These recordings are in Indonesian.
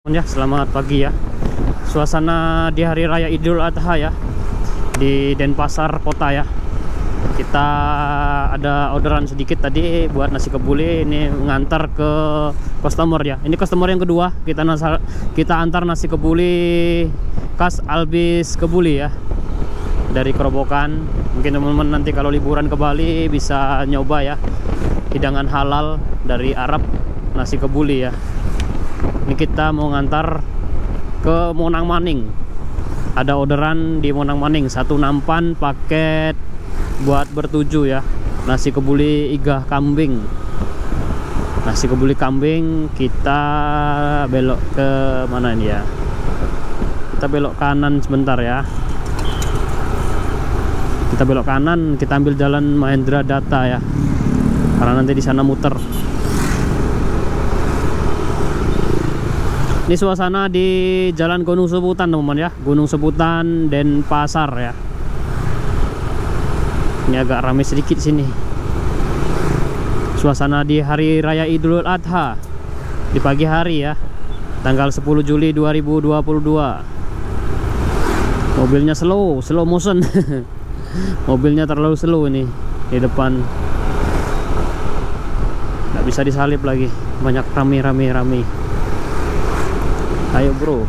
Ya, selamat pagi ya. Suasana di hari raya Idul Adha ya, di Denpasar kota ya. Kita ada orderan sedikit tadi buat nasi kebuli, ini ngantar ke customer ya. Ini customer yang kedua, kita antar nasi kebuli khas Albis Kebuli ya, dari Kerobokan. Mungkin teman-teman nanti kalau liburan ke Bali bisa nyoba ya, hidangan halal dari Arab, nasi kebuli ya. Ini kita mau ngantar ke Monang Maning. Ada orderan di Monang Maning, satu nampan paket buat bertujuh ya. Nasi kebuli iga kambing. Nasi kebuli kambing. Kita belok ke mana ini ya? Kita belok kanan sebentar ya. Kita belok kanan, kita ambil jalan Mahendra Data ya. Karena nanti di sana muter. Ini suasana di Jalan Gunung Sebutan teman-teman ya, Gunung Sebutan Denpasar ya. Ini agak ramai sedikit sini. Suasana di hari raya Idul Adha di pagi hari ya, tanggal 10 Juli 2022. Mobilnya slow motion. Mobilnya terlalu slow ini di depan. Nggak bisa disalip lagi, banyak rame. Ayo bro,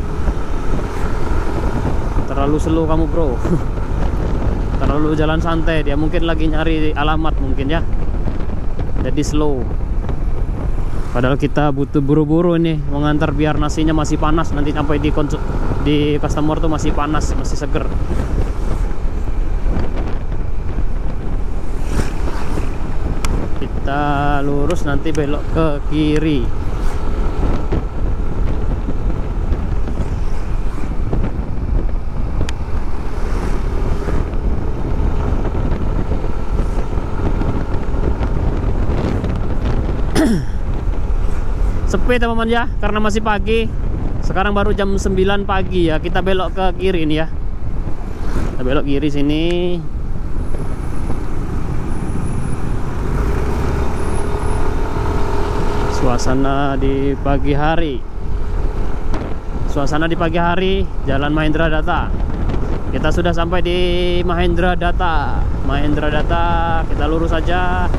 terlalu slow kamu bro. Terlalu jalan santai, dia mungkin lagi nyari alamat mungkin ya, jadi slow. Padahal kita butuh buru-buru ini mengantar biar nasinya masih panas, nanti sampai di customer tuh masih panas, masih seger. Kita lurus nanti belok ke kiri. Sepi teman-teman ya, karena masih pagi. Sekarang baru jam 9 pagi ya. Kita belok ke kiri ini ya. Kita belok kiri sini. Suasana di pagi hari. Suasana di pagi hari, Jalan Mahendra Data. Kita sudah sampai di Mahendra Data. Mahendra Data, kita lurus aja.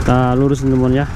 Kita lurus teman-teman ya.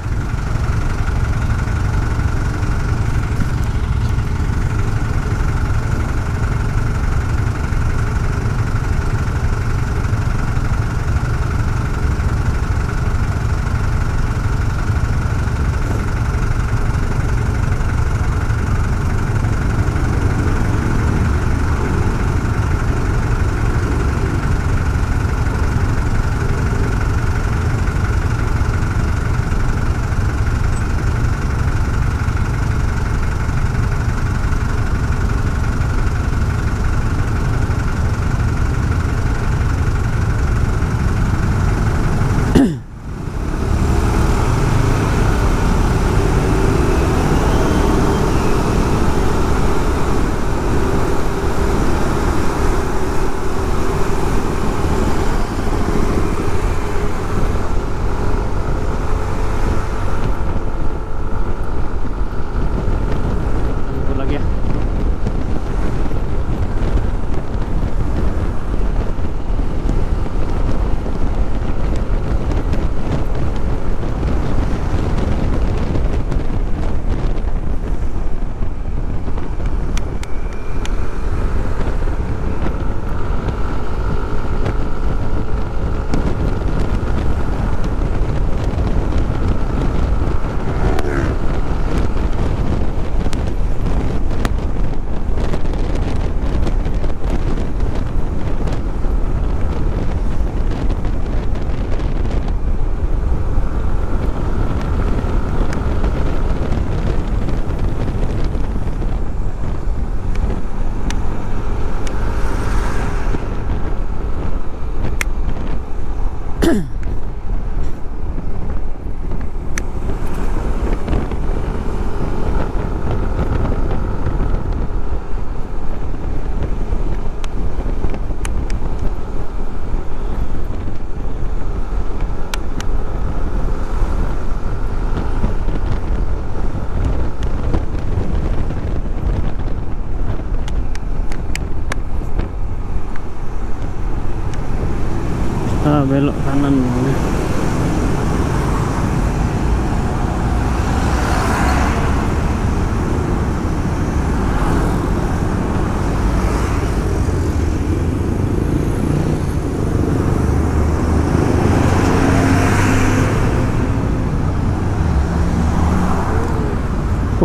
Kita belok kanan.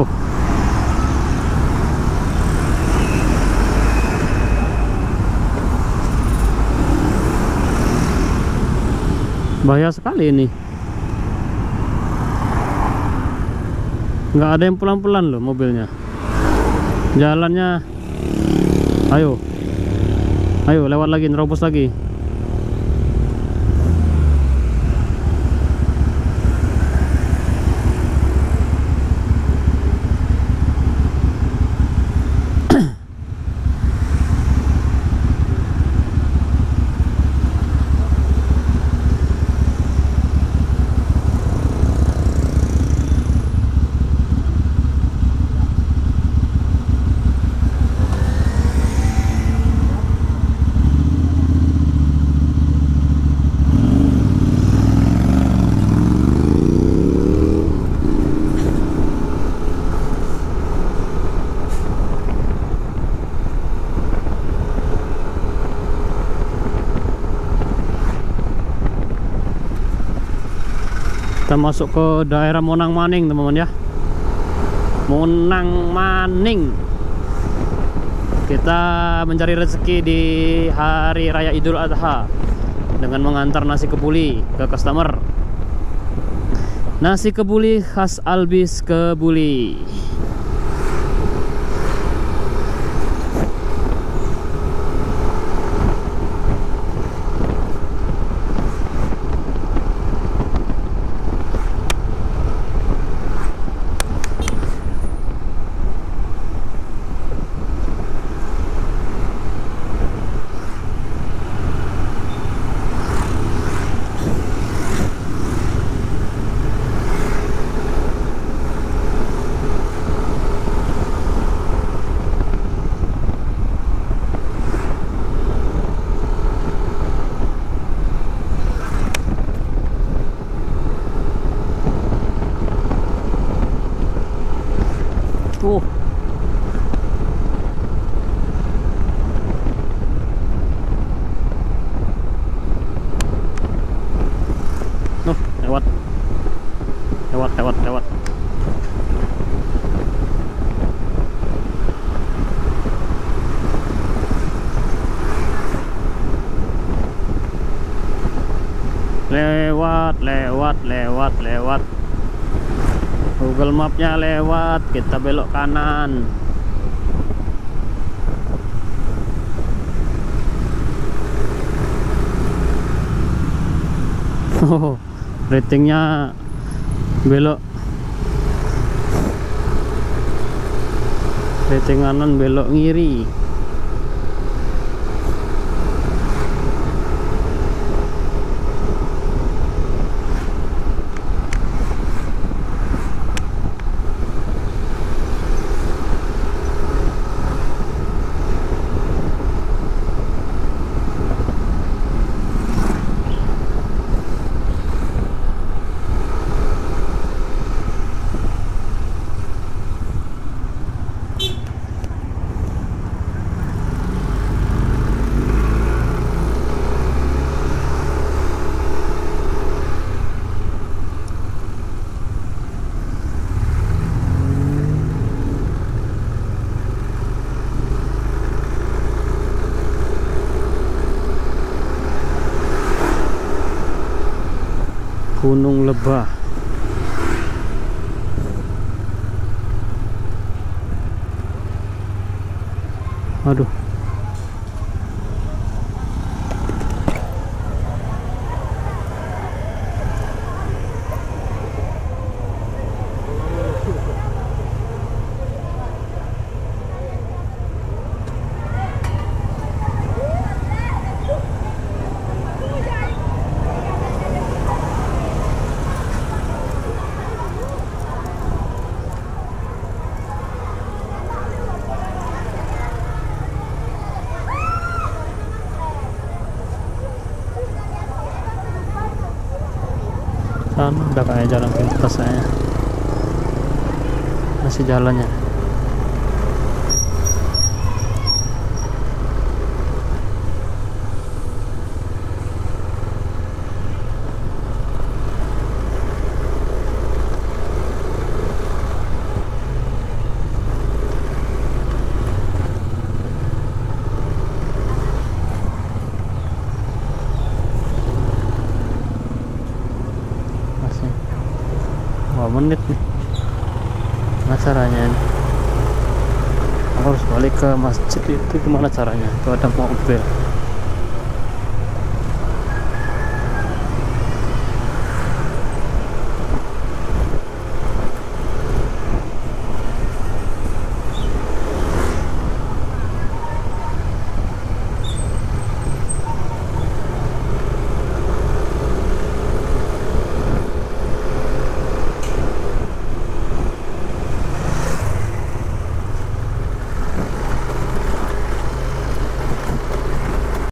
Oh. Bahaya sekali ini. Nggak ada yang pelan-pelan loh mobilnya. Jalannya, ayo, ayo lewat lagi, nerobos lagi. Kita masuk ke daerah Monang Maning, teman-teman ya. Monang Maning. Kita mencari rezeki di hari raya Idul Adha dengan mengantar nasi kebuli ke customer. Nasi kebuli khas Albis Kebuli. Lewat. Lewat. Google Mapnya lewat, kita belok kanan. Oh, ratingnya belok. Rating kanan belok ngiri. Gunung Lebah. Aduh. Sana udah kayak jalan pintas saya. Masih jalannya. Masih 2 menit nih. Gimana caranya ini? Aku harus balik ke masjid itu, gimana caranya? Itu ada mobil.